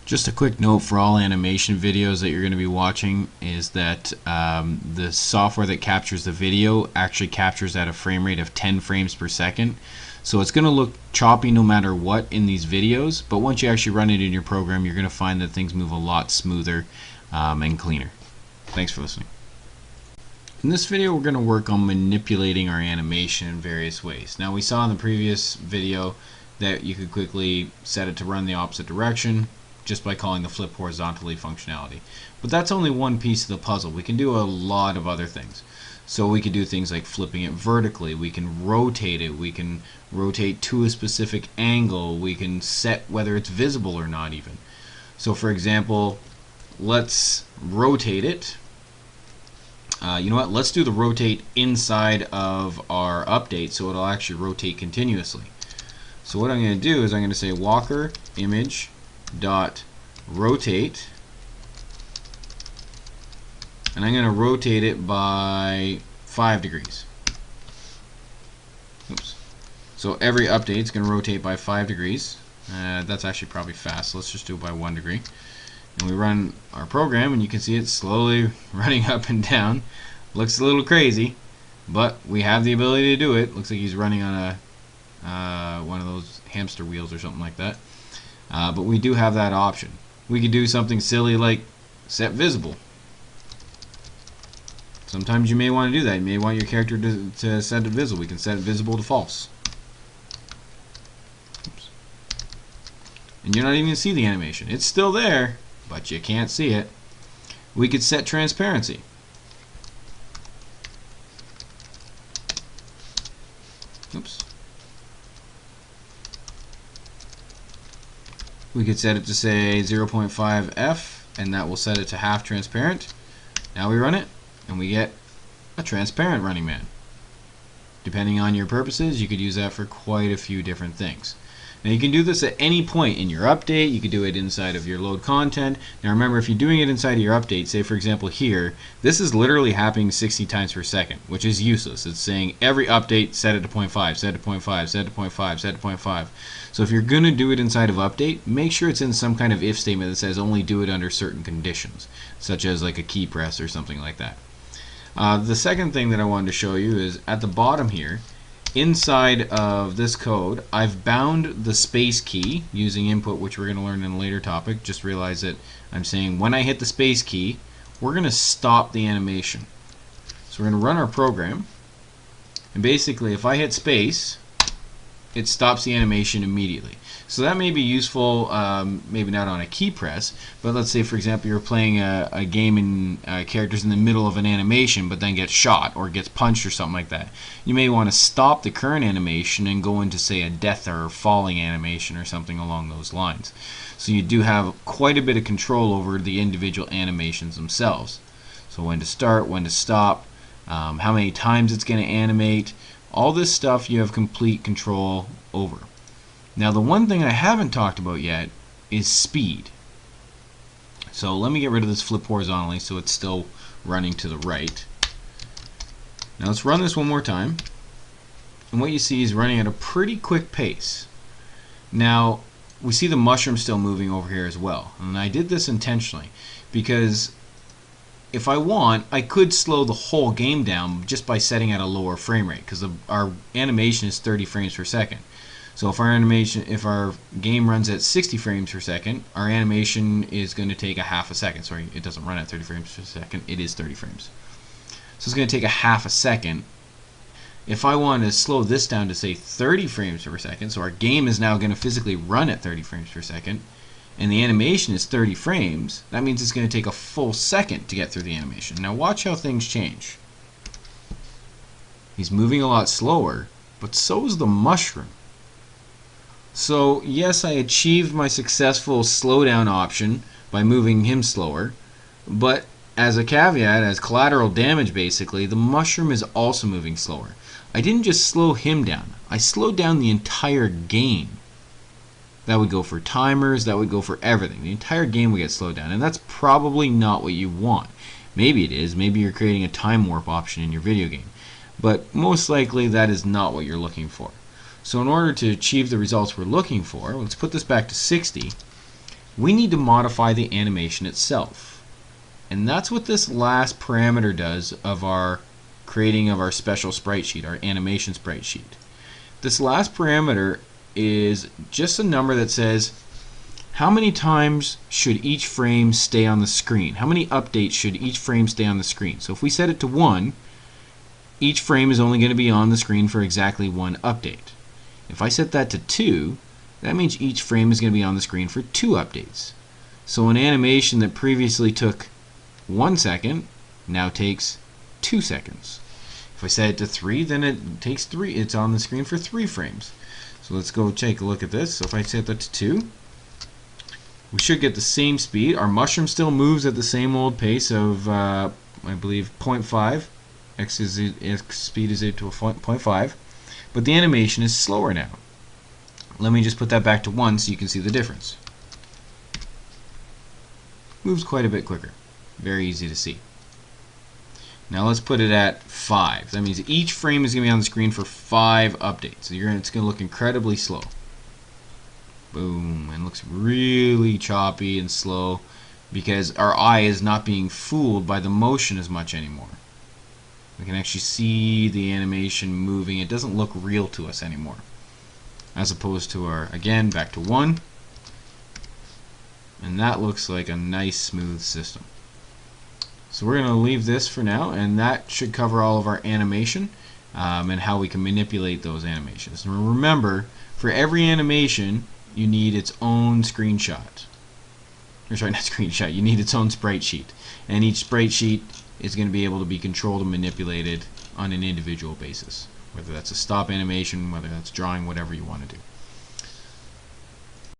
Just a quick note for all animation videos that you're going to be watching is that the software that captures the video actually captures at a frame rate of 10 frames per second. So it's going to look choppy no matter what in these videos, but once you actually run it in your program, you're going to find that things move a lot smoother and cleaner. Thanks for listening. In this video, we're going to work on manipulating our animation in various ways. Now, we saw in the previous video that you could quickly set it to run the opposite direction just by calling the flip horizontally functionality. But that's only one piece of the puzzle. We can do a lot of other things. So we could do things like flipping it vertically, we can rotate it, we can rotate to a specific angle, we can set whether it's visible or not even. So for example, let's rotate it. You know what, let's do the rotate inside of our update so it'll actually rotate continuously. So what I'm going to do is I'm going to say Walker image dot rotate, and I'm going to rotate it by 5 degrees. Oops. So every update is going to rotate by 5 degrees. That's actually probably fast. So let's just do it by 1 degree. And we run our program, and you can see it slowly running up and down. Looks a little crazy, but we have the ability to do it. Looks like he's running on a one of those hamster wheels or something like that. But we do have that option. We could do something silly like set visible. Sometimes you may want to do that. You may want your character to set it visible. We can set it visible to false. Oops. And you're not even going to see the animation. It's still there, but you can't see it. We could set transparency. Oops. We could set it to say 0.5 F, and that will set it to half transparent. Now we run it, and we get a transparent Running Man. Depending on your purposes, you could use that for quite a few different things. Now you can do this at any point in your update. You could do it inside of your load content. Now remember, if you're doing it inside of your update, say for example here, this is literally happening 60 times per second, which is useless. It's saying every update set it to 0.5, set it to 0.5, set it to 0.5, set it to 0.5. So if you're going to do it inside of update, make sure it's in some kind of if statement that says only do it under certain conditions, such as like a key press or something like that. The second thing that I wanted to show you is at the bottom here, inside of this code, I've bound the space key using input, which we're going to learn in a later topic. Just realize that I'm saying when I hit the space key, we're going to stop the animation. So we're going to run our program, and basically if I hit space, it stops the animation immediately. So that may be useful, maybe not on a key press, but let's say for example you're playing a game and character's in the middle of an animation but then gets shot or gets punched or something like that. You may want to stop the current animation and go into say a death or falling animation or something along those lines. So you do have quite a bit of control over the individual animations themselves. So when to start, when to stop, how many times it's going to animate, all this stuff you have complete control over. Now the one thing I haven't talked about yet is speed. So let me get rid of this flip horizontally so it's still running to the right. Now let's run this one more time. And what you see is running at a pretty quick pace. Now we see the mushroom still moving over here as well. And I did this intentionally because if I want, I could slow the whole game down just by setting at a lower frame rate because our animation is 30 frames per second. So if our game runs at 60 frames per second, our animation is going to take a half a second. Sorry, it doesn't run at 30 frames per second. It is 30 frames. So it's going to take a half a second. If I want to slow this down to say 30 frames per second, so our game is now going to physically run at 30 frames per second, and the animation is 30 frames, that means it's going to take a full second to get through the animation. Now watch how things change. He's moving a lot slower, but so is the mushroom. So yes, I achieved my successful slowdown option by moving him slower, but as a caveat, as collateral damage basically, the mushroom is also moving slower. I didn't just slow him down, I slowed down the entire game. That would go for timers, that would go for everything. The entire game would get slowed down, and that's probably not what you want. Maybe it is, maybe you're creating a time warp option in your video game, but most likely that is not what you're looking for. So in order to achieve the results we're looking for, let's put this back to 60, we need to modify the animation itself. And that's what this last parameter does of our creating of our special sprite sheet, our animation sprite sheet. This last parameter is just a number that says how many times should each frame stay on the screen? How many updates should each frame stay on the screen? So if we set it to 1, each frame is only going to be on the screen for exactly 1 update. If I set that to 2, that means each frame is going to be on the screen for 2 updates. So an animation that previously took 1 second now takes 2 seconds. If I set it to 3, then it takes 3. It's on the screen for 3 frames. So let's go take a look at this. So if I set that to 2, we should get the same speed. Our mushroom still moves at the same old pace of, I believe, 0.5. X speed is equal to 0.5. But the animation is slower now. Let me just put that back to 1 so you can see the difference. Moves quite a bit quicker. Very easy to see. Now let's put it at 5. That means each frame is going to be on the screen for 5 updates. So it's going to look incredibly slow. Boom. And it looks really choppy and slow because our eye is not being fooled by the motion as much anymore. We can actually see the animation moving. It doesn't look real to us anymore. As opposed to our, again, back to 1. And that looks like a nice smooth system. So we're going to leave this for now, and that should cover all of our animation and how we can manipulate those animations. And remember, for every animation, you need its own screenshot. Or sorry, not screenshot, you need its own sprite sheet. And each sprite sheet is going to be able to be controlled and manipulated on an individual basis. Whether that's a stop animation, whether that's drawing, whatever you want to do.